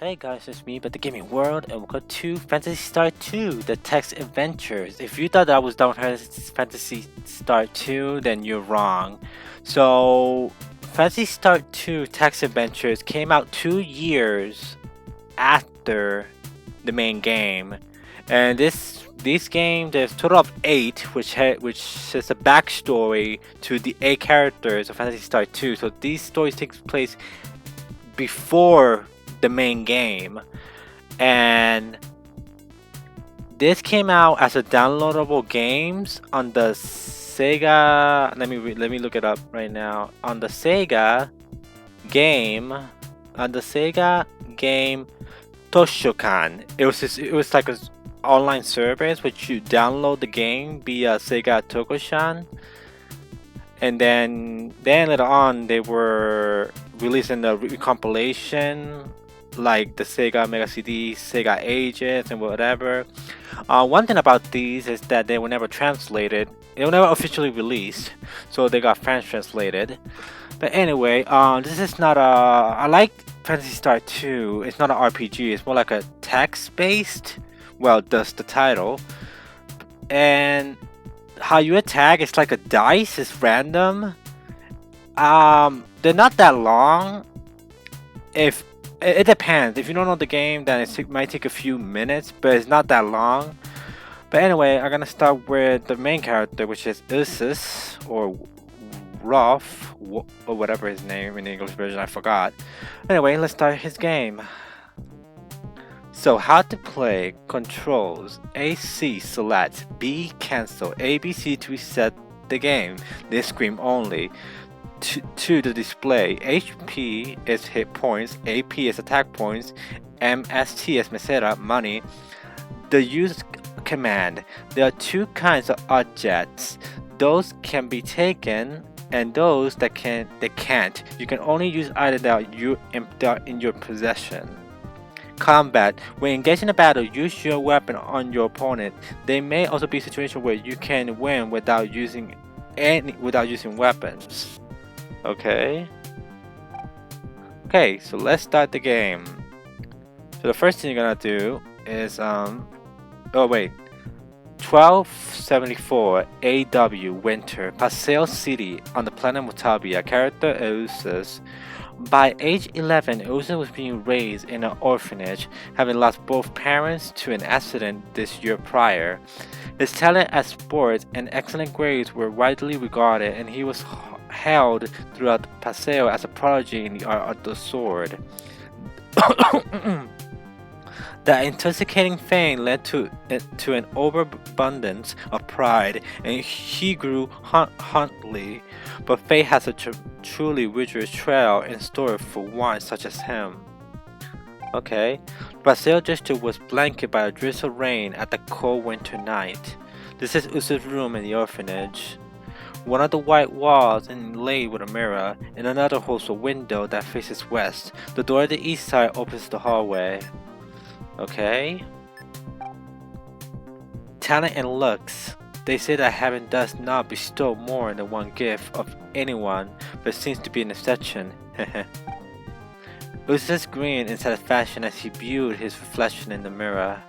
Hey guys, it's me, but the gaming world, and welcome to Phantasy Star 2, the text adventures. If you thought that I was done with Phantasy Star 2, then you're wrong. So, Phantasy Star 2 text adventures came out 2 years after the main game, and this game there's a total of 8, which is a backstory to the 8 characters of Phantasy Star 2. So these stories take place before the main game, and this came out as a downloadable games on the Sega. Let me look it up right now. On the Sega game, Toshokan. It was like an online service which you download the game via Sega Tokoshan, and then later on they were releasing the compilation like the Sega Mega CD, Sega Ages, and whatever. One thing about these is that they were never translated. They were never officially released, so they got French translated. But anyway, this is not a. I like Phantasy Star 2. It's not an RPG. It's more like a text-based. Well, that's the title. And how you attack, it's like a dice. It's random. They're not that long. If it depends. If you don't know the game, then it might take a few minutes, but it's not that long. But anyway, I'm gonna start with the main character, which is Eusis, or Rolf, or whatever his name in the English version, I forgot. Anyway, let's start his game. So, how to play: controls, AC select, B cancel, ABC to reset the game, this screen only. To the display, HP is hit points, AP is attack points, MST is mesera, money. The use command: there are 2 kinds of objects. Those can be taken, and those that can't. You can only use either that are in your possession. Combat: when engaged in a battle, use your weapon on your opponent. There may also be situations where you can win without using weapons. Okay, so let's start the game. So the first thing you're gonna do is 1274 AW Winter, Paseo City on the planet Mutabia. Character Eusis. By age 11, Eusis was being raised in an orphanage, having lost both parents to an accident this year prior. His talent at sports and excellent grades were widely regarded, and he was held throughout Paseo as a prodigy in the art of the sword. That intoxicating fame led to an overabundance of pride, and he grew huntley. But fate has a truly rigorous trail in store for one such as him. Okay, the Paseo district was blanketed by a drizzle rain at the cold winter night. This is Usa's room in the orphanage. One of the white walls inlaid with a mirror, and another holds a window that faces west. The door at the east side opens the hallway. Okay. Talent and looks. They say that heaven does not bestow more than one gift of anyone, but seems to be an exception. Usa's grinned in satisfaction as he viewed his reflection in the mirror.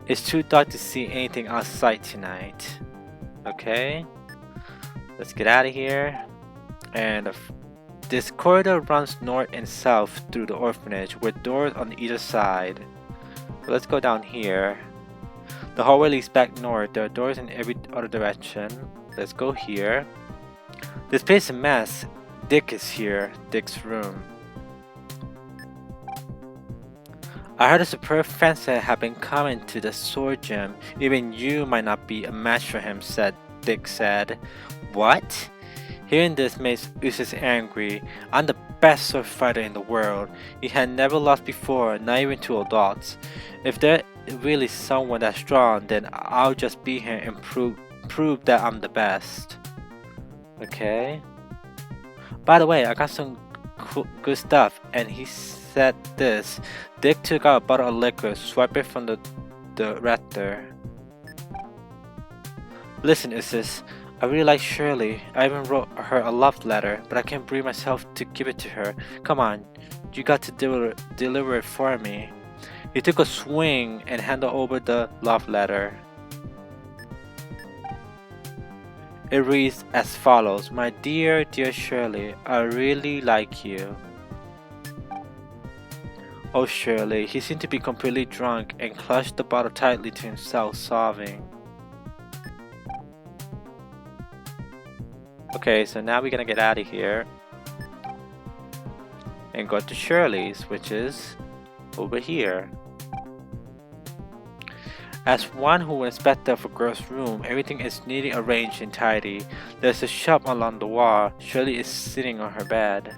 It's too dark to see anything outside tonight. Okay, let's get out of here. And this corridor runs north and south through the orphanage with doors on either side. So let's go down here. The hallway leads back north. There are doors in every other direction. Let's go here. This place is a mess. Dick is here. Dick's room. I heard a superb fencer had been coming to the sword gym. Even you might not be a match for him, Dick said. What? Hearing this made Eusis angry. I'm the best sword fighter in the world. He had never lost before, not even to adults. If there really someone that strong, then I'll just be here and prove that I'm the best. Okay. By the way, I got some good stuff, and he said this. Dick took out a bottle of liquor, swiped it from the rector. Listen, Eusis, I really like Shirley. I even wrote her a love letter, but I can't bring myself to give it to her. Come on, You got to deliver it for me. He took a swing and handed over the love letter. It reads as follows: My dear, dear Shirley, I really like you. Oh, Shirley, he seemed to be completely drunk and clutched the bottle tightly to himself, sobbing. Okay, so now we're gonna get out of here and go to Shirley's, which is over here. As one who would inspect a girl's room, everything is neatly arranged and tidy. There's a shop along the wall. Shirley is sitting on her bed.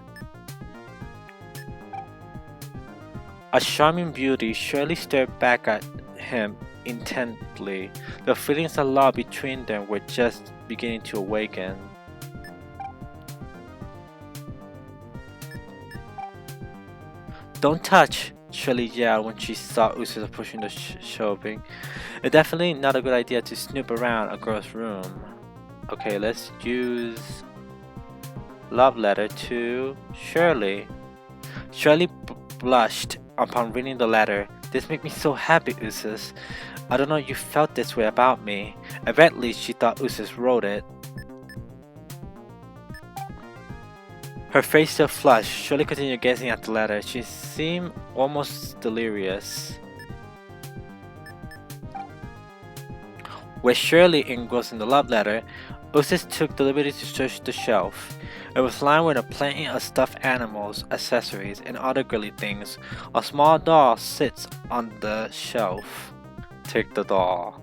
A charming beauty, Shirley stared back at him intently. The feelings of love between them were just beginning to awaken. Don't touch! Shirley yelled when she saw Eusis approaching the shelving. It's definitely not a good idea to snoop around a girl's room. Okay, let's use love letter to Shirley. Shirley blushed upon reading the letter. This made me so happy, Eusis. I don't know you felt this way about me. Evidently, she thought Eusis wrote it. Her face still flushed. Shirley continued gazing at the letter. She seemed almost delirious. With Shirley engrossed in the love letter, Eusis took the liberty to search the shelf. It was lined with a plenty of stuffed animals, accessories, and other girly things. A small doll sits on the shelf. Take the doll.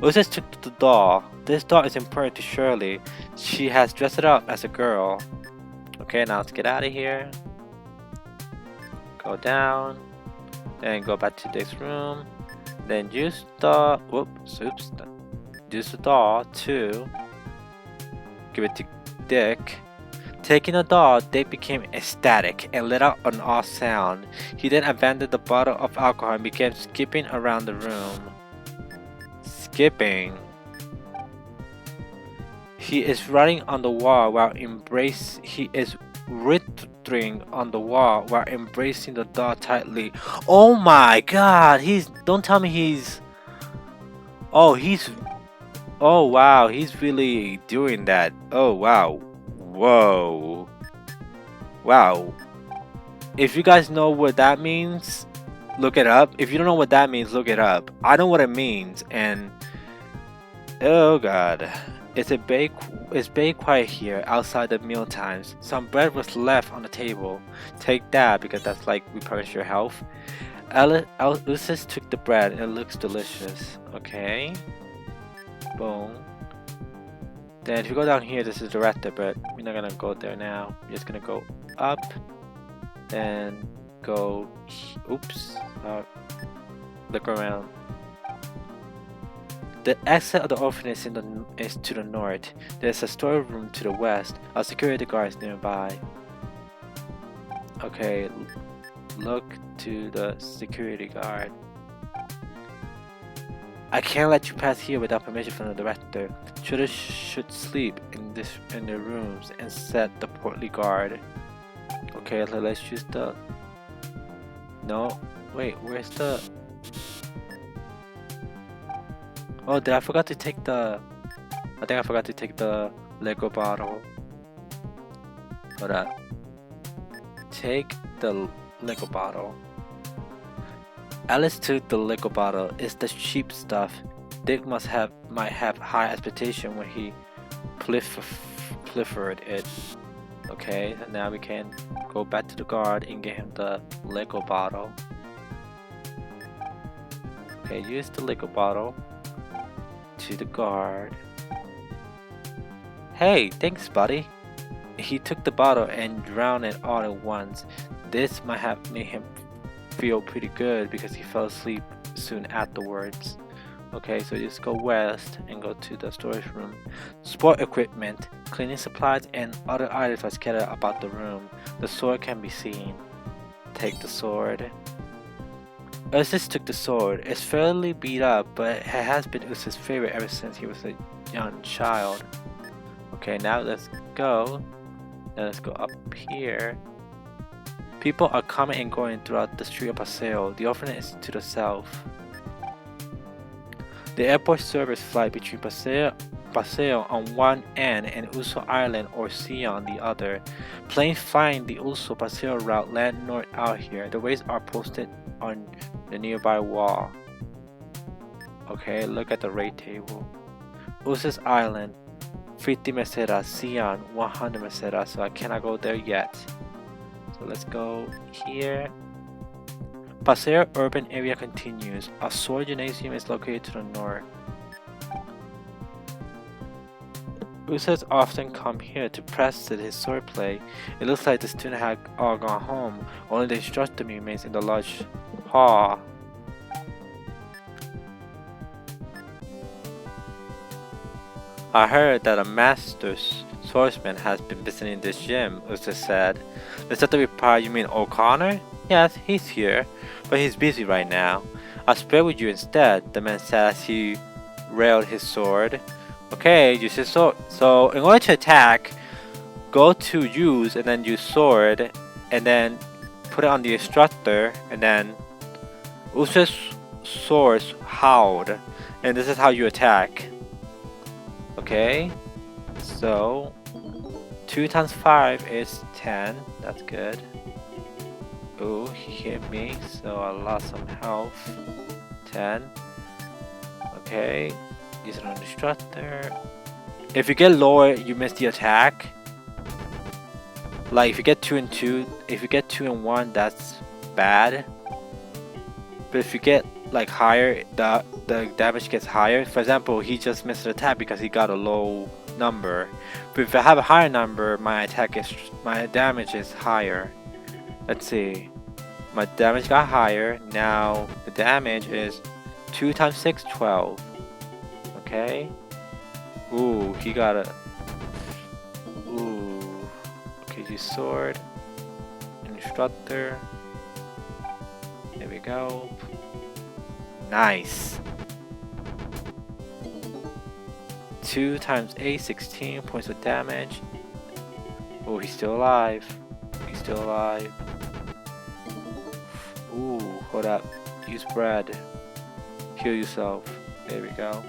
Eusis took the doll. This doll is important to Shirley. She has dressed it up as a girl. Okay, now let's get out of here. Go down. Then go back to Dick's room. Then use the use the doll to give it to Dick. Taking the doll, Dick became ecstatic and let out an odd sound. He then abandoned the bottle of alcohol and began skipping around the room. Skipping. He is writing on the wall while writhing on the wall while embracing the doll tightly. Oh my god, don't tell me he's oh wow, he's really doing that. Oh wow. Whoa. Wow. If you guys know what that means, look it up. If you don't know what that means, look it up. I know what it means, and oh god. It's very quiet here outside the meal times. Some bread was left on the table. Take that because that's like replenish your health. Eusis took the bread and it looks delicious. Okay. Boom. Then if you go down here, this is the director, but we're not gonna go there now. We're just gonna go up. Then go. Oops. Look around. The exit of the orphanage is to the north. There's a storeroom to the west. A security guard is nearby. Okay, look to the security guard. I can't let you pass here without permission from the director. Shooters should sleep in their rooms and set the portly guard. Okay, let's use the. No, wait, where's the? Oh, I forgot to take the. I think I forgot to take the Lego bottle. Hold up. Take the Lego bottle. Alice took the Lego bottle. It's the cheap stuff. Dick might have high expectation when he proliferate it. Okay, so now we can go back to the guard and get him the Lego bottle. Okay, use the Lego bottle. To the guard. Hey, thanks buddy. He took the bottle and drowned it all at once. This might have made him feel pretty good because he fell asleep soon afterwards. Okay, so just go west and go to the storage room. Sport equipment, cleaning supplies, and other items are scattered about the room. The sword can be seen. Take the sword. Eusis took the sword. It's fairly beat up, but it has been Eusis' favorite ever since he was a young child. Okay, now let's go. Now let's go up here. People are coming and going throughout the street of Paseo. The orphanage is to the south. The airport service flight between Paseo on one end and Uso Island or Sea on the other. Planes flying the Uso Paseo route land north out here. The rates are posted on the nearby wall. Okay, look at the rate table. Eusis Island, 50 meseras, Sion, 100 meseras, so I cannot go there yet. So let's go here. Paseo urban area continues. A sword gymnasium is located to the north. Users often come here to practice his swordplay. It looks like the students have all gone home. Only the instructor remains in the large hall. I heard that a master swordsman has been visiting this gym, Usa said. The instructor replied, "You mean O'Connor?" "Yes, he's here, but he's busy right now. I'll spare with you instead," the man said as he railed his sword. Okay, use his sword. So in order to attack, go to use and then use sword and then put it on the instructor and then Usa's sword howled, and this is how you attack. Okay, so 2 times 5 is 10. That's good. Ooh, he hit me, so I lost some health. 10. Okay, use it on the instructor. If you get lower, you miss the attack. Like if you get 2 and 2, if you get 2 and 1, that's bad. But if you get like higher, the damage gets higher. For example, he just missed an attack because he got a low number. But if I have a higher number, my damage is higher. Let's see. My damage got higher. Now the damage is 2 times 6, 12. Okay. Ooh, he got a. Ooh. Okay, use sword. Instructor. There we go. Nice. 2 times 8, 16 points of damage. Oh, he's still alive. He's still alive. Ooh, hold up. Use bread. Heal yourself. There we go.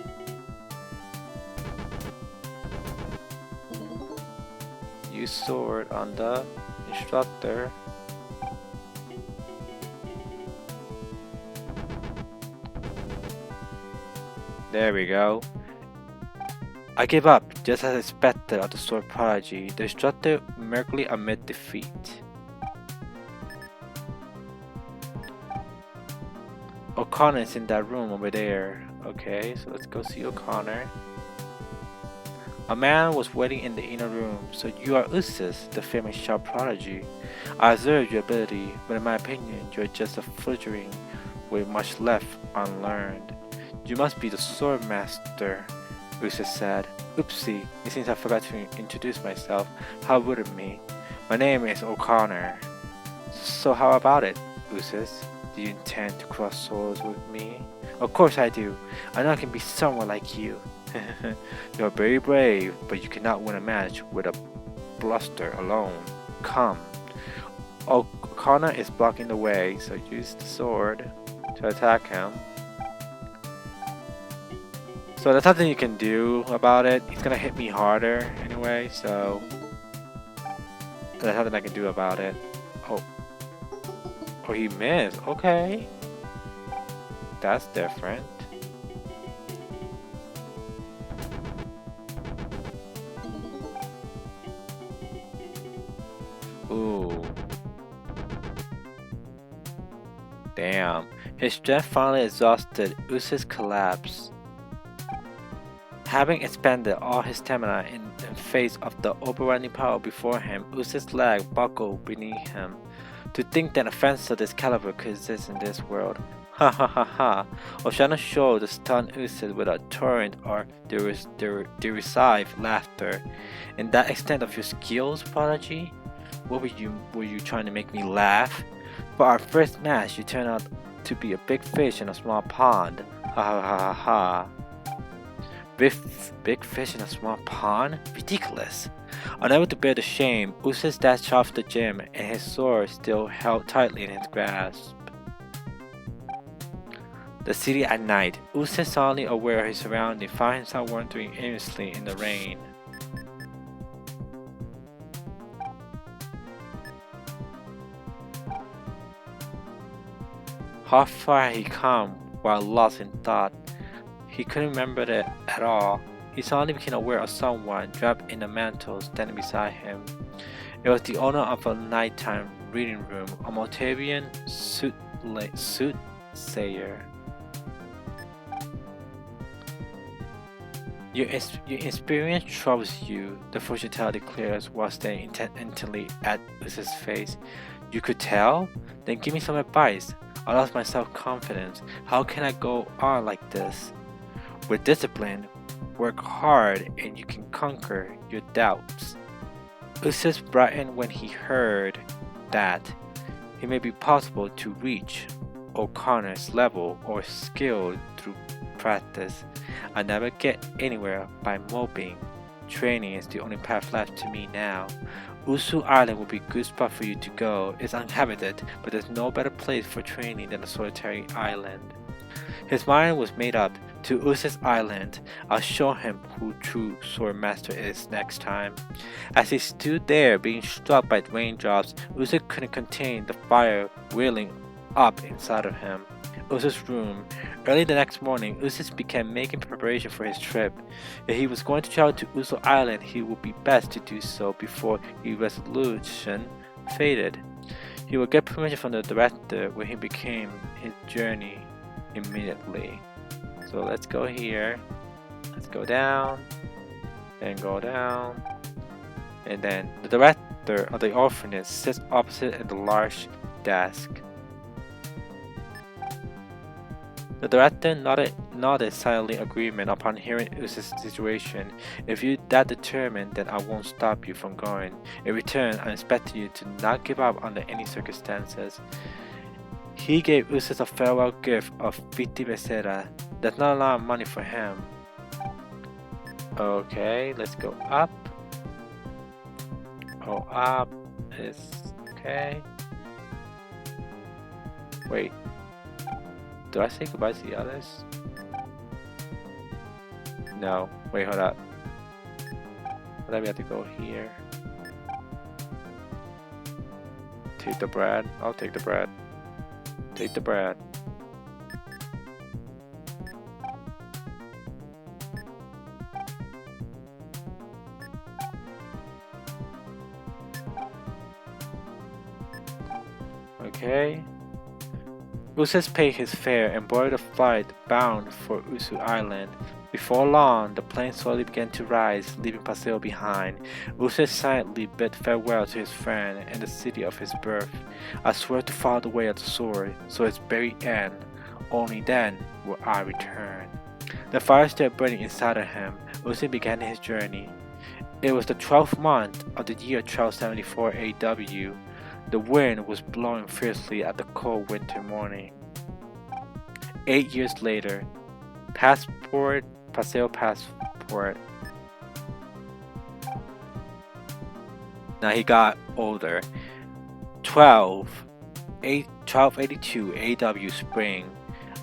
Use sword on the instructor. There we go. I give up, just as expected of the sword prodigy. The instructor mercifully admit defeat. O'Connor is in that room over there. Okay, so let's go see O'Connor. A man was waiting in the inner room. "So you are Eusis, the famous sharp prodigy. I observed your ability, but in my opinion, you are just a fledgling with much left unlearned. You must be the sword master," Eusis said. "Oopsie, it seems I forgot to introduce myself. How rude of me. My name is O'Connor." "So how about it, Eusis? Do you intend to cross swords with me?" "Of course I do. I know I can be someone like you." "You are very brave, but you cannot win a match with a bluster alone. Come." O'Connor is blocking the way, so use the sword to attack him. So there's nothing you can do about it. He's gonna hit me harder anyway, so there's nothing I can do about it. Oh, he missed. Okay, that's different. Ooh. Damn. His strength finally exhausted, Eusis collapsed. Having expended all his stamina in the face of the overwhelming power before him, Eusis' leg buckled beneath him. To think that a fence of this caliber could exist in this world. Ha ha ha ha. Oceana showed the stunned Eusis with a torrent of derisive laughter. "In that extent of your skills, prodigy? What were you trying to make me laugh? For our first match, you turned out to be a big fish in a small pond. Ha ha ha ha ha." Big fish in a small pond? Ridiculous! Unable to bear the shame, Eusis dashed off the gym and his sword still held tightly in his grasp. The city at night. Eusis, suddenly aware of his surroundings, found himself wandering aimlessly in the rain. How far had he come while lost in thought? He couldn't remember it at all. He suddenly became aware of someone draped in a mantle standing beside him. It was the owner of a nighttime reading room, a Maltavian soothsayer. Your experience troubles you, the fortune teller declares while staring intently at Eusis's face. You could tell? Then give me some advice. I lost my self-confidence. How can I go on like this? With discipline, work hard and you can conquer your doubts. Eusis brightened when he heard that it may be possible to reach O'Connor's level or skill through practice. I never get anywhere by moping. Training is the only path left to me now. Usu Island would be a good spot for you to go. It's uninhabited, but there's no better place for training than a solitary island. His mind was made up. To Eusis Island, I'll show him who true sword master is next time. As he stood there being struck by raindrops, Eusis couldn't contain the fire wheeling up inside of him. Eusis' room. Early the next morning, Eusis began making preparation for his trip. If he was going to travel to Uso Island, he would be best to do so before his resolution faded. He would get permission from the director when he began his journey immediately. So let's go here. Let's go down. Then go down. And then the director of the orphanage sits opposite at the large desk. The director nodded silently agreement upon hearing Eusis' situation. If you're that determined, then I won't stop you from going. In return, I expect you to not give up under any circumstances. He gave Eusis a farewell gift of 50 peseta. That's not a lot of money for him. Okay, let's go up. Go up. Is okay. Wait. Do I say goodbye to the others? No. Wait, hold up. But then we have to go here. Take the bread. I'll take the bread. Take the bread. Okay. Eusis paid his fare and boarded a flight bound for Usu Island. Before long, the plane slowly began to rise, leaving Paseo behind. Eusis silently bid farewell to his friend and the city of his birth. I swear to follow the way of the sword, so its very end. Only then will I return. The fire still burning inside of him, Eusis began his journey. It was the 12th month of the year 1274 AW. The wind was blowing fiercely at the cold winter morning. 8 years later, Paseo passport. Now he got older. 1282 AW spring.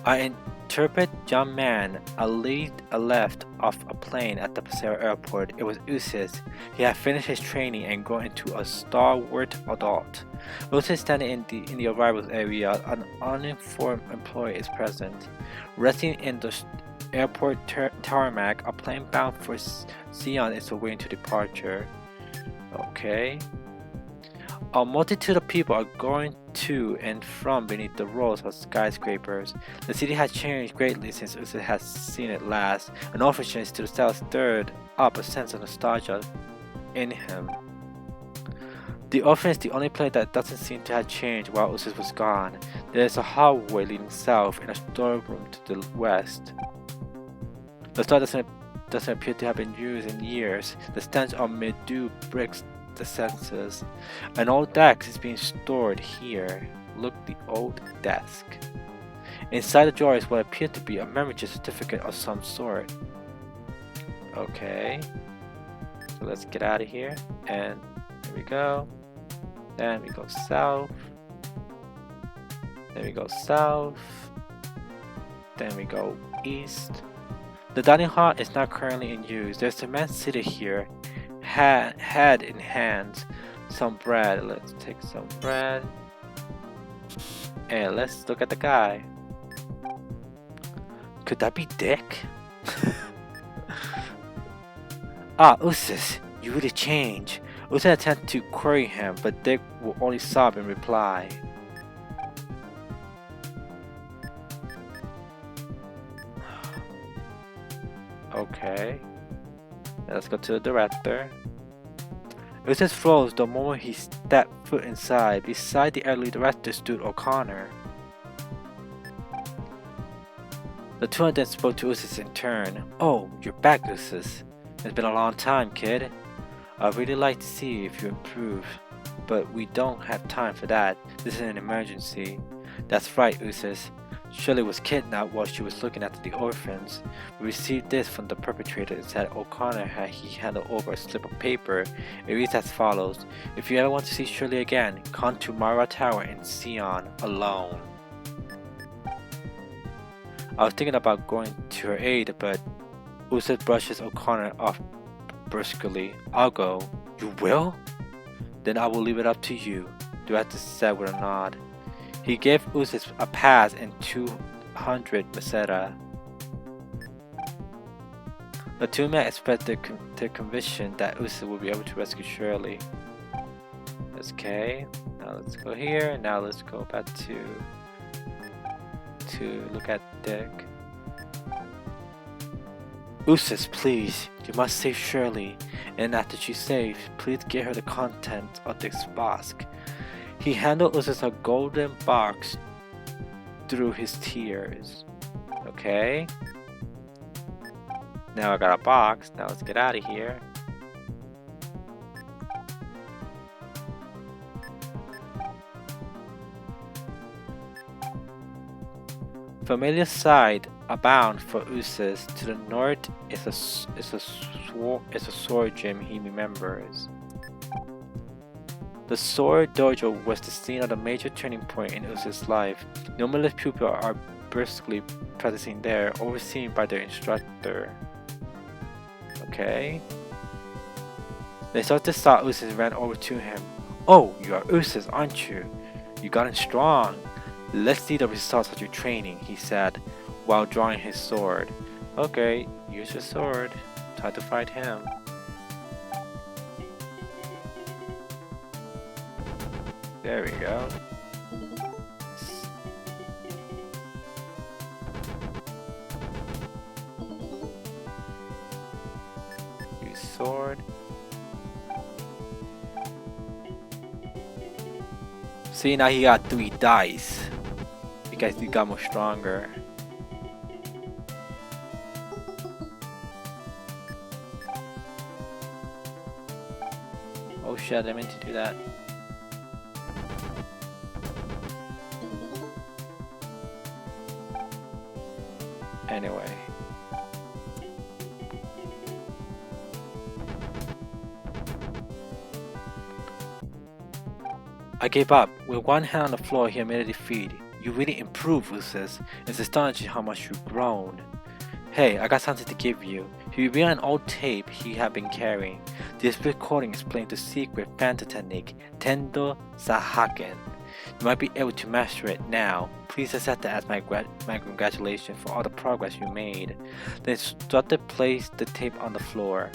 I interpret young man left off a plane at the Paseo airport. It was Eusis. He had finished his training and grown into a stalwart adult. Eusis standing in the arrivals area. An uninformed employee is present. Resting in the airport tarmac, a plane bound for Sion is awaiting to departure. Okay. A multitude of people are going to and from beneath the rows of skyscrapers. The city has changed greatly since Eusis has seen it last. An orphanage to the south stirred up a sense of nostalgia in him. The orphanage is the only place that doesn't seem to have changed while Eusis was gone. There is a hallway leading south and a storeroom to the west. The store doesn't appear to have been used in years. The stench of mildew breaks the senses. An old desk is being stored here. Look, the old desk. Inside the drawer is what appeared to be a membership certificate of some sort. Okay. So let's get out of here. And here we go. Then we go south. Then we go south. Then we go east. The dining hall is not currently in use. There's a man seated here, head in hands. Some bread. Let's take some bread. And let's look at the guy. Could that be Dick? Ah, Eusis, you really changed. Eusis attempted to query him, but Dick will only sob in reply. Okay. Let's go to the director. Eusis froze the moment he stepped foot inside. Beside the elderly director stood O'Connor. The two of them spoke to Eusis in turn. Oh, you're back, Eusis. It's been a long time, kid. I'd really like to see if you improve, but we don't have time for that. This is an emergency. That's right, Eusis. Shirley was kidnapped while she was looking after the orphans. We received this from the perpetrator and said O'Connor had handed over a slip of paper. It reads as follows. If you ever want to see Shirley again, come to Mara Tower in Sion alone. I was thinking about going to her aid, but Eusis brushes O'Connor off brusquely. I'll go. You will? Then I will leave it up to you, the director said with a nod. He gave Eusis a pass and 200 meseta. The two men expressed their conviction that Eusis will be able to rescue Shirley. Okay, now let's go here, and now let's go back to look at Dick. Eusis, please, you must save Shirley, and after she's saved, please get her the contents of Dick's box. He handed Eusis a golden box through his tears. Okay. Now I got a box. Now let's get out of here. Familiar sight abound for Eusis. To the north is a sword gym he remembers. The sword dojo was the scene of a major turning point in Eusis' life. Numerous pupils are briskly practicing there, overseen by their instructor. Okay. The instructor saw Eusis and ran over to him. Oh, you are Eusis, aren't you? You got in strong. Let's see the results of your training, he said, while drawing his sword. Okay, use your sword. Try to fight him. There we go. Use sword. See, now he got 3 dice. Because he got more stronger. Oh shit, I didn't mean to do that. Anyway. I gave up. With one hand on the floor, he admitted defeat. You really improved, Eusis. It's astonishing how much you've grown. Hey, I got something to give you. He revealed an old tape he had been carrying. This recording explains the secret Phantasy technique, Tendo Sahaken. You might be able to master it now. Please accept that as my congratulations for all the progress you made. The instructor placed the tape on the floor.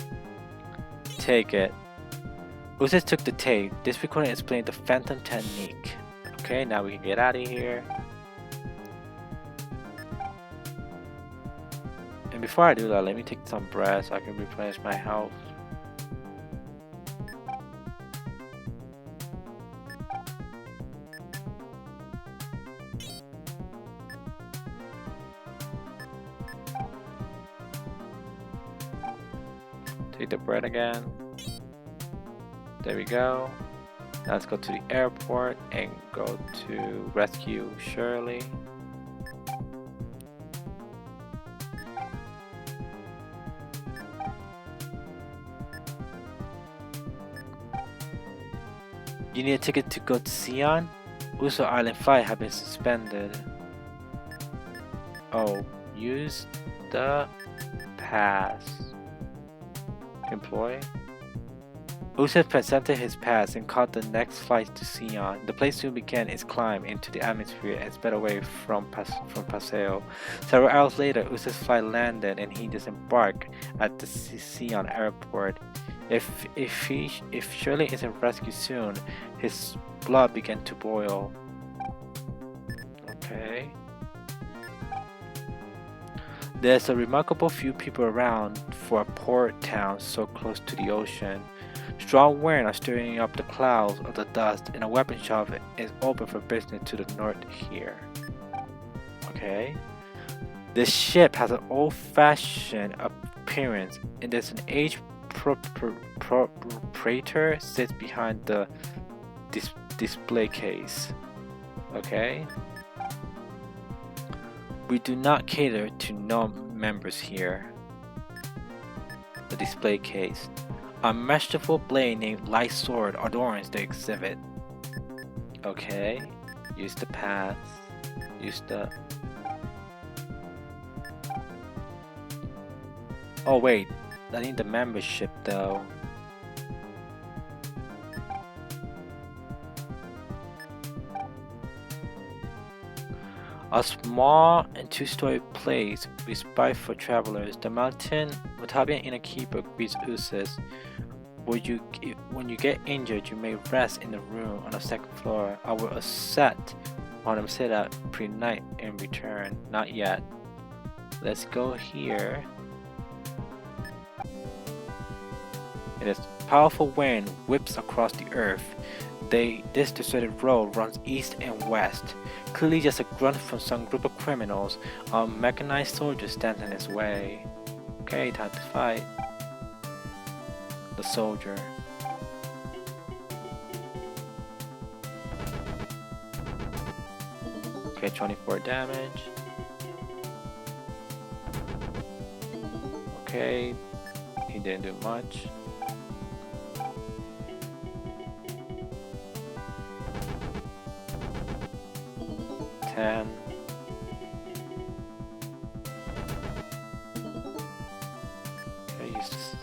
Take it. Eusis took the tape. This recording explained the phantom technique. Okay, now we can get out of here. And before I do that, let me take some bread so I can replenish my health. Take the bread again. There we go. Now let's go to the airport and go to rescue Shirley. You need a ticket to go to Sion? Uso Island flight have been suspended. Oh, use the pass. Employee? Eusis presented his pass and caught the next flight to Sion. The plane soon began its climb into the atmosphere and sped away from Paseo. Several hours later, Eusis' flight landed and he disembarked at the Sion airport. If Shirley isn't rescued soon, his blood began to boil. Okay. There's a remarkable few people around for a port town so close to the ocean. Strong winds are stirring up the clouds of the dust, and a weapon shop is open for business to the north here. Okay. The ship has an old-fashioned appearance, and there's an aged proprietor sits behind the display case. Okay. We do not cater to non-members here. The display case. A masterful blade named Light Sword adorns the exhibit. Okay. Use the pass. Use the... Oh wait, I need the membership though. A small and two-story place respite for travelers. The Montavian innkeeper greets Eusis. When you get injured, you may rest in the room on the second floor. I will set on him sit at pre-night in return. Not yet. Let's go here. It is powerful wind whips across the earth. This deserted road runs east and west. Clearly just a grunt from some group of criminals. A mechanized soldier stands in his way. Okay, time to fight. The soldier. Okay, 24 damage. Okay, he didn't do much. Okay, use this.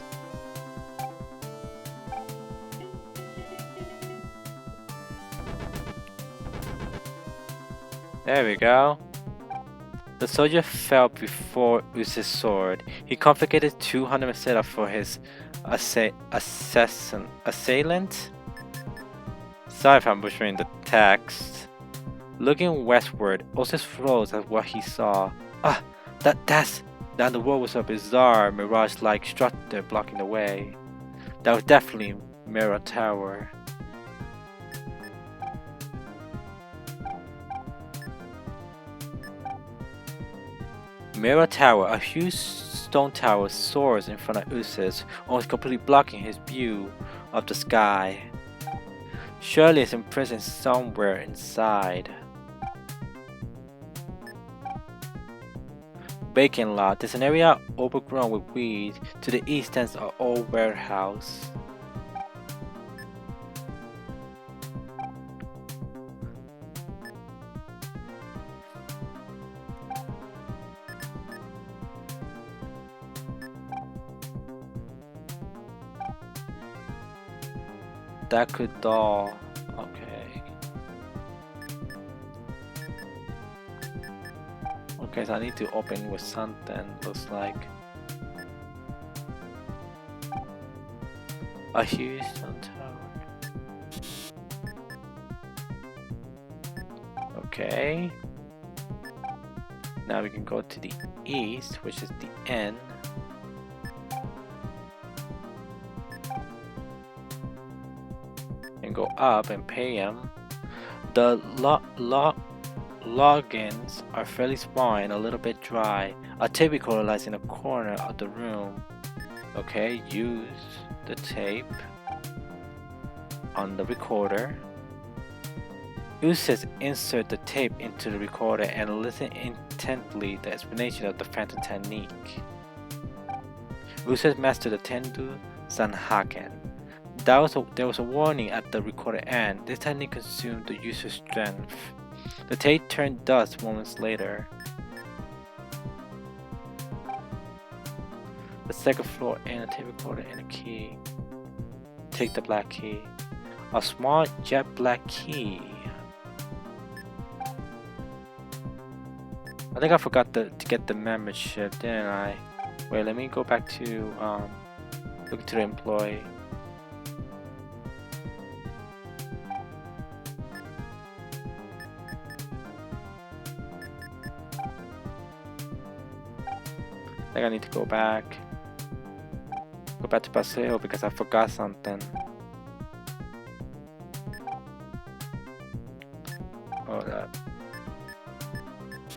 There we go. The soldier fell before Eusis' sword. He confiscated 200 setup for his assailant. Sorry if I'm butchering the text. Looking westward, Eusis froze at what he saw. Ah, that's... Down the road was a bizarre, mirage-like structure blocking the way. That was definitely Mirror Tower. Mirror Tower, a huge stone tower, soars in front of Eusis, almost completely blocking his view of the sky. Shirley is imprisoned somewhere inside. Bacon lot. There's an area overgrown with weeds. To the east stands an old warehouse. That could doll. Okay. Okay, so I need to open with something, looks like. A huge stone tower. Okay. Now we can go to the east, which is the end. And go up and pay him. The logins are fairly small and a little bit dry. A tape recorder lies in a corner of the room. Okay, use the tape on the recorder. Eusis insert the tape into the recorder and listen intently to the explanation of the phantom technique. Eusis mastered the Tendu Sanhaken. there was a warning at the recorded end. This technique consumed the user's strength. The tape turned dust moments later. The second floor and a tape recorder and a key. Take the black key. A small jet black key. I think I forgot to get the membership, didn't I? Wait, let me go back to look to the employee. I think I need to go back to Paseo because I forgot something.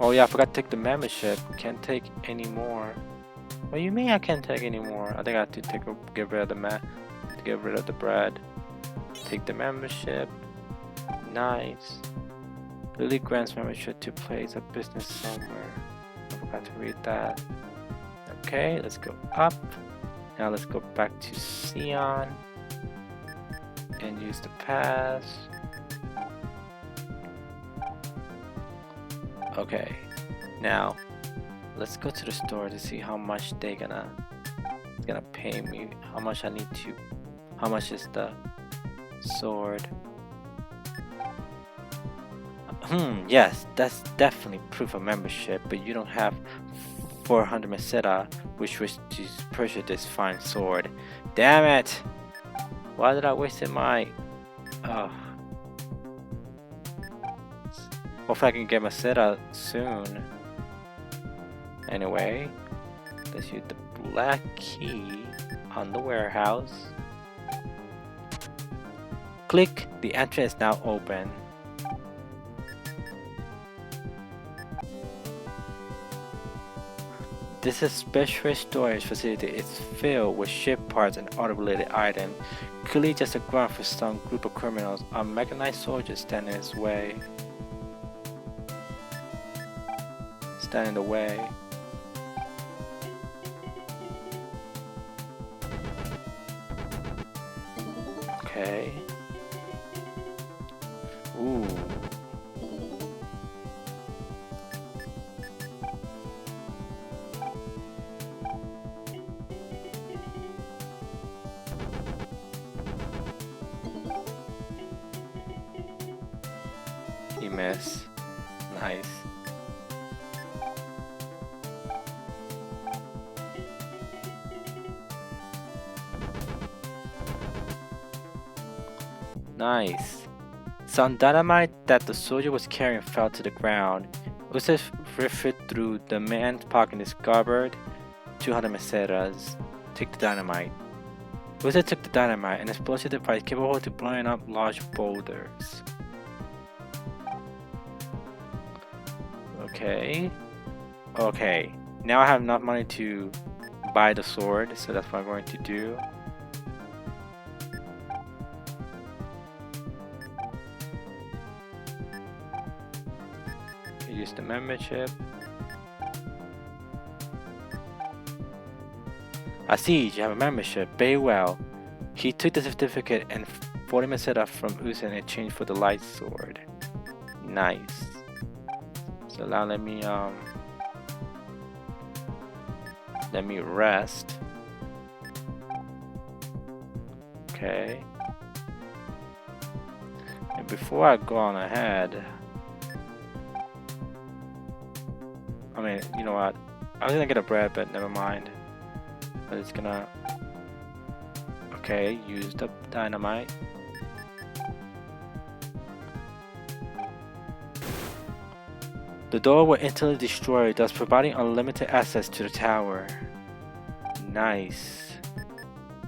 Oh yeah, I forgot to take the membership. Can't take any more. What do you mean I can't take any more? I think I have to get rid of the bread. Take the membership. Nice. Lily grants membership to place a business somewhere. I forgot to read that. Okay, let's go up. Now let's go back to Sion and use the pass. Okay, now let's go to the store to see how much they're gonna pay me. How much is the sword? Yes, that's definitely proof of membership, but you don't have 400 meseta, which was to purchase this fine sword. Damn it! Why did I waste my... Hopefully I can get meseta soon. Anyway, let's use the black key on the warehouse. Click, the entrance is now open. This is special storage facility. It's filled with ship parts and other related items. Clearly just a ground for some group of criminals. A mechanized soldier stand in his way. Stand in the way. Okay. Ooh. You miss. Nice. Nice. Some dynamite that the soldier was carrying fell to the ground. Eusis riffed through the man's pocket and discovered 200 mesetas. Take the dynamite. Eusis took the dynamite, an explosive device capable of blowing up large boulders. Okay. Okay. Now I have enough money to buy the sword, so that's what I'm going to do. Use the membership. I see, you have a membership. Very well. He took the certificate and 40 meseta from Eusis in exchange for the light sword. Nice. So now let me rest. Okay. And before I go on ahead, I mean, you know what? I was gonna get a bread, but never mind. I'm just gonna... Okay, use the dynamite. The door will instantly destroy, thus providing unlimited access to the tower. Nice.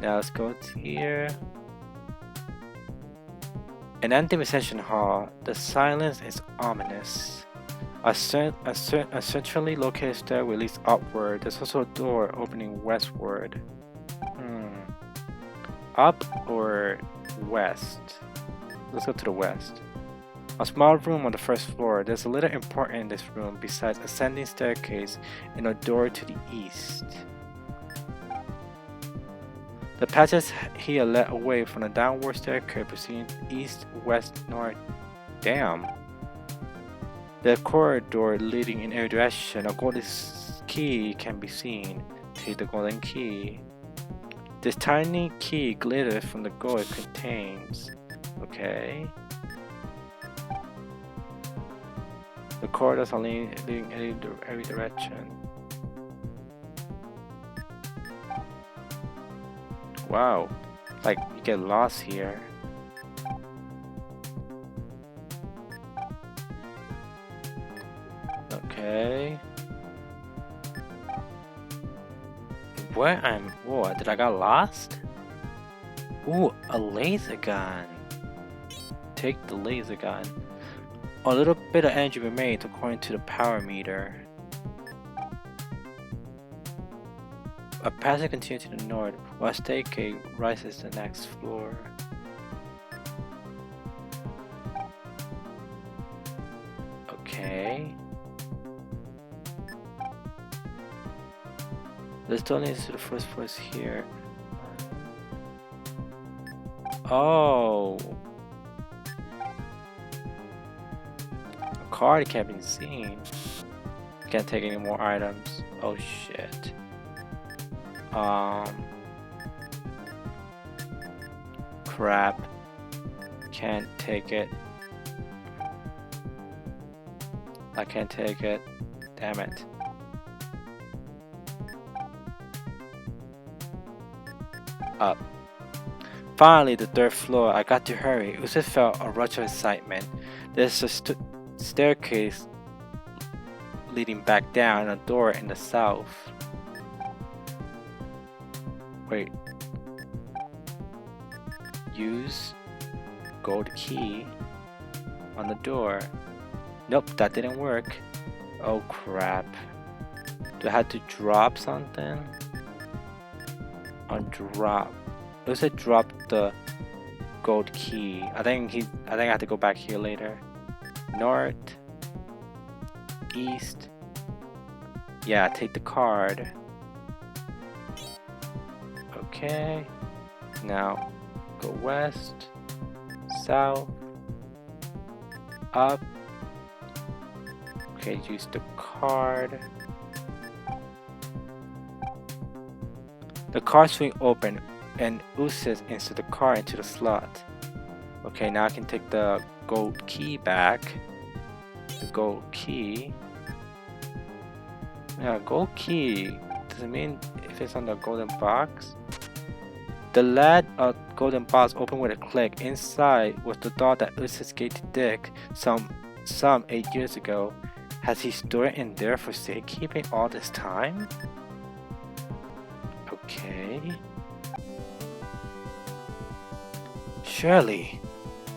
Now let's go to here. An empty reception hall. The silence is ominous. A centrally located stairway leads upward. There's also a door opening westward. Up or west? Let's go to the west. A small room on the first floor. There's a little important in this room besides ascending staircase and a door to the east. The passage here led away from the downward staircase proceeding east, west, north. Damn. The corridor leading in every direction. A golden key can be seen. Take the golden key. This tiny key glitters from the gold it contains. Okay. The corridors are leading in every direction. Wow. Like, you get lost here. Okay. Whoa, did I got lost? Ooh, a laser gun. Take the laser gun. A little bit of energy remains according to the power meter. A passage continues to the north, while a staircase rises to the next floor. Okay. Let's turn into the first floor here. Oh. A card can't be seen. Can't take any more items. Oh shit. Crap. Can't take it. I can't take it. Damn it. Up. Finally, the third floor. I got to hurry. Eusis felt a rush of excitement. There's a staircase leading back down and a door in the south. Wait. Use gold key on the door. Nope, that didn't work. Oh crap. Do I have to drop something? On drop. It said drop the gold key. I think I have to go back here later. North. East. Yeah, take the card. Okay. Now go west. South. Up. Okay, use the card. The card swing open and Eusis into the card into the slot. Okay, now I can take the gold key back. The gold key. Yeah, gold key. Does it mean if it's on the golden box? The lead golden box opened with a click. Inside was the doll that Eusis gave to Dick some 8 years ago. Has he stored it in there for safekeeping all this time? Okay. Shirley!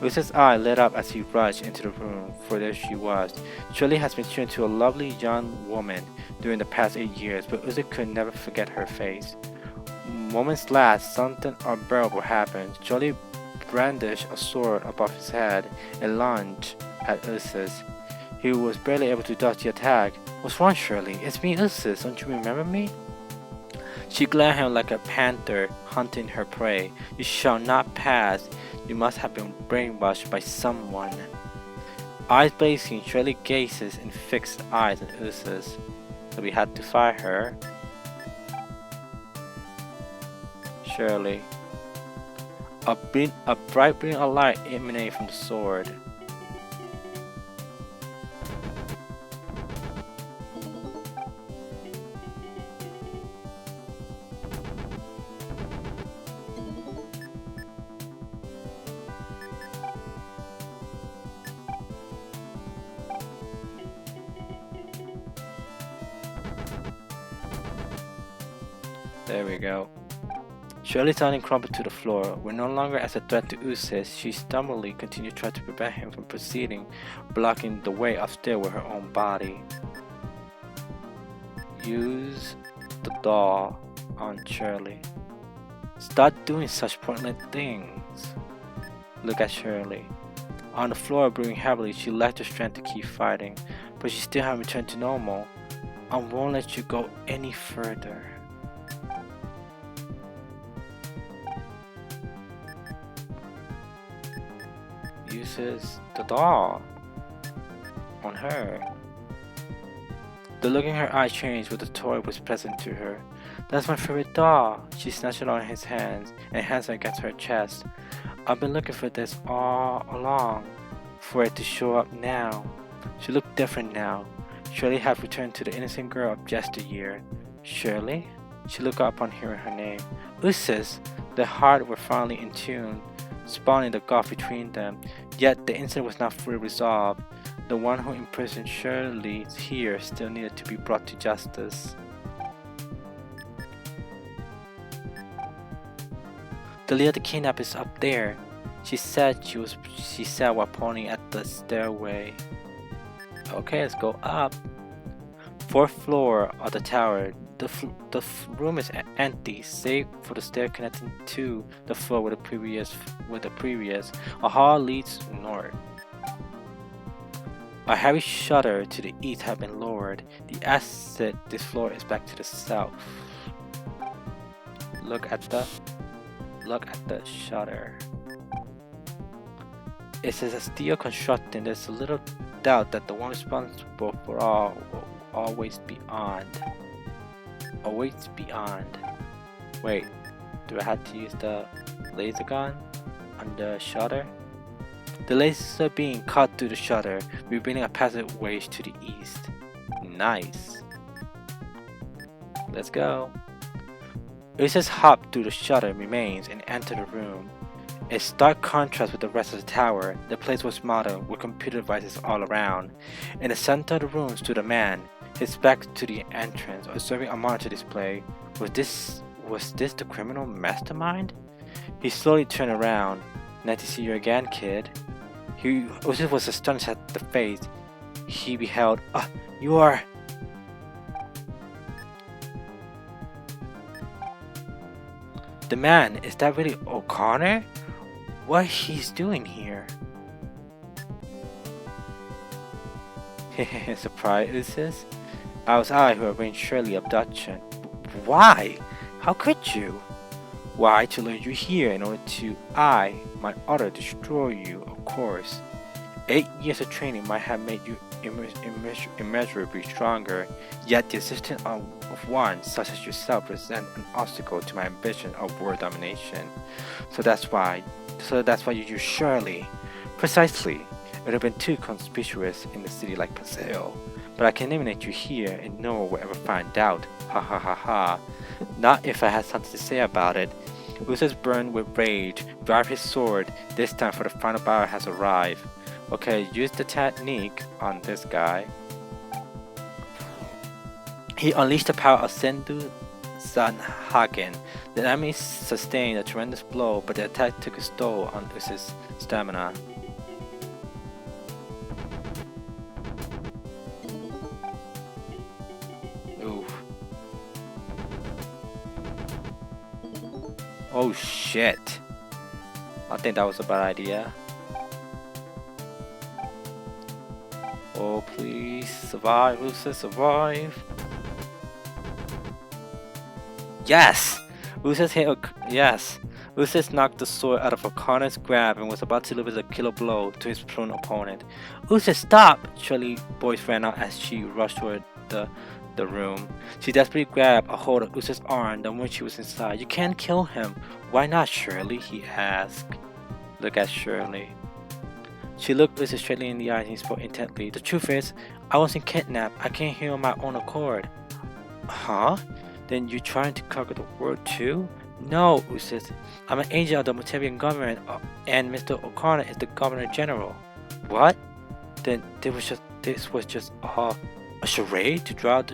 Eusis' eye lit up as he rushed into the room, for there she was. Shirley has been turned into a lovely young woman during the past 8 years, but Eusis could never forget her face. Moments last, something unbearable happened. Shirley brandished a sword above his head and lunged at Eusis. He was barely able to dodge the attack. What's wrong, Shirley? It's me, Eusis. Don't you remember me? She glared at him like a panther hunting her prey. You shall not pass. You must have been brainwashed by someone. Eyes blazing, Shirley gazes in fixed eyes at Eusis. So we had to fight her. Shirley. A bright brilliant light emanated from the sword. There we go. Shirley's onion crumbled to the floor. When no longer as a threat to Eusis, she stubbornly continued to try to prevent him from proceeding, blocking the way upstairs with her own body. Use the doll on Shirley. Stop doing such pointless things. Look at Shirley. On the floor, breathing heavily, she lacked the strength to keep fighting, but she still hadn't returned to normal. I won't let you go any further. Eusis, the doll. On her. The look in her eye changed when the toy was present to her. That's my favorite doll. She snatched it on his hands and hands it against her chest. I've been looking for this all along, for it to show up now. She looked different now. Shirley had returned to the innocent girl of yesteryear. Shirley? She looked up on hearing her name. Eusis! Their hearts were finally in tune, spawning the gulf between them. Yet the incident was not fully resolved. The one who imprisoned Shirley here still needed to be brought to justice. The leader of the kidnap is up there, she said while pointing at the stairway. Okay, let's go up. Fourth floor of the tower. The room is empty, save for the stair connecting to the floor with the previous. A hall leads north. A heavy shutter to the east has been lowered. The exit this floor is back to the south. Look at the shutter. It says a steel construction. There's a little doubt that the one responsible for all will always be beyond. Wait, do I have to use the laser gun on the shutter? The lasers are being cut through the shutter, revealing a passageway to the east. Nice. Let's go. Eusis hopped through the shutter remains and entered the room. In stark contrast with the rest of the tower, the place was modern with computer devices all around. In the center of the room stood a man, his back to the entrance, observing a monitor display. Was this the criminal mastermind? He slowly turned around. Nice to see you again, kid. Eusis was astonished at the face he beheld. You are... The man, is that really O'Connor? What he's doing here? Surprise, Eusis. I was I who arranged Shirley's abduction. Why? How could you? Why, to lure you here in order to might order destroy you, of course. 8 years of training might have made you immeasurably stronger, yet the assistance of one such as yourself presents an obstacle to my ambition of world domination. So that's why you use Shirley. Precisely. It would have been too conspicuous in a city like Paseo. But I can eliminate you here and no one will ever find out. Ha ha ha ha. Not if I had something to say about it. Eusis burned with rage, grabbed his sword. This time for the final battle has arrived. Okay, use the technique on this guy. He unleashed the power of Sendu Zanhagen. The enemy sustained a tremendous blow, but the attack took its toll on Eusis' stamina. Oh shit. I think that was a bad idea. Oh please, survive, Eusis, survive. Yes! Eusis knocked the sword out of O'Connor's grab and was about to deliver a killer blow to his prone opponent. Eusis, stop! Shirley's voice ran out as she rushed toward the room. She desperately grabbed a hold of Eusis' arm the moment she was inside. You can't kill him. Why not, Shirley? He asked. Look at Shirley. She looked Eusis straightly in the eyes and he spoke intently. The truth is, I wasn't kidnapped. I came here on my own accord. Huh? Then you're trying to conquer the world too? No, Eusis. I'm an agent of the Mutavian government and Mr. O'Connor is the Governor General. What? Then this was just a charade to draw out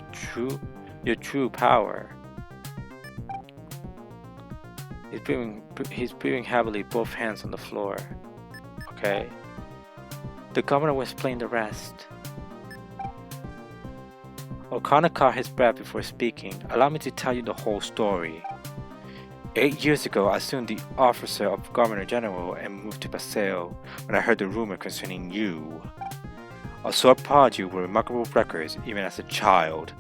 your true power. He's breathing heavily, both hands on the floor. Okay. The governor will explain the rest. O'Connor caught his breath before speaking. Allow me to tell you the whole story. 8 years ago, I assumed the officer of Governor General and moved to Paseo when I heard the rumor concerning you. I saw a prodigy with remarkable records even as a child.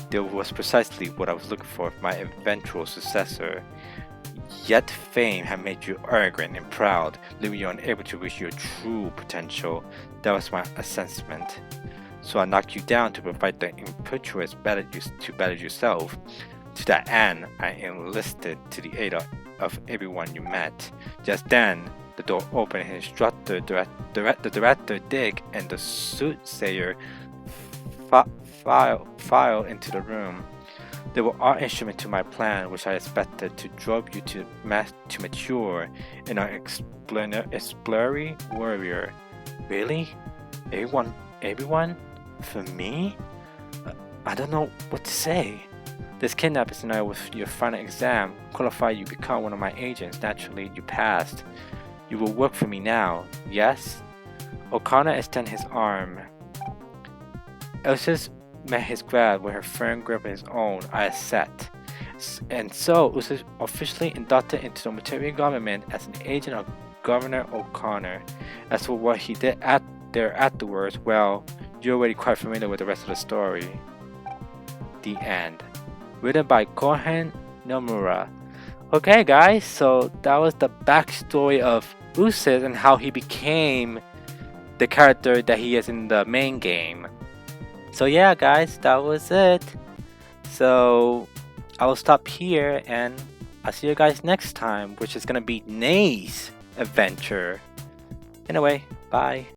That was precisely what I was looking for my eventual successor. Yet fame had made you arrogant and proud, leaving you unable to reach your true potential. That was my assessment. So I knocked you down to provide the impetuous to better yourself. To that end, I enlisted to the aid of everyone you met. Just then, the door opened and the director Dick and the soothsayer filed into the room. They were all instrument to my plan, which I expected to drive you to mature in an exploring warrior. Really? Everyone? For me? I don't know what to say. This kidnapping scenario with your final exam qualified you become one of my agents. Naturally, you passed. You will work for me now, yes? O'Connor extended his arm. Eusis met his grab with her firm grip in his own. I sat. And so Eusis officially inducted into the material government as an agent of Governor O'Connor. As for what he did there afterwards, well, you're already quite familiar with the rest of the story. The end. Written by Kohen Nomura. Okay guys, so that was the backstory of Eusis and how he became the character that he is in the main game. So yeah guys, that was it. So I will stop here and I'll see you guys next time, which is gonna be Nay's adventure. Anyway, bye.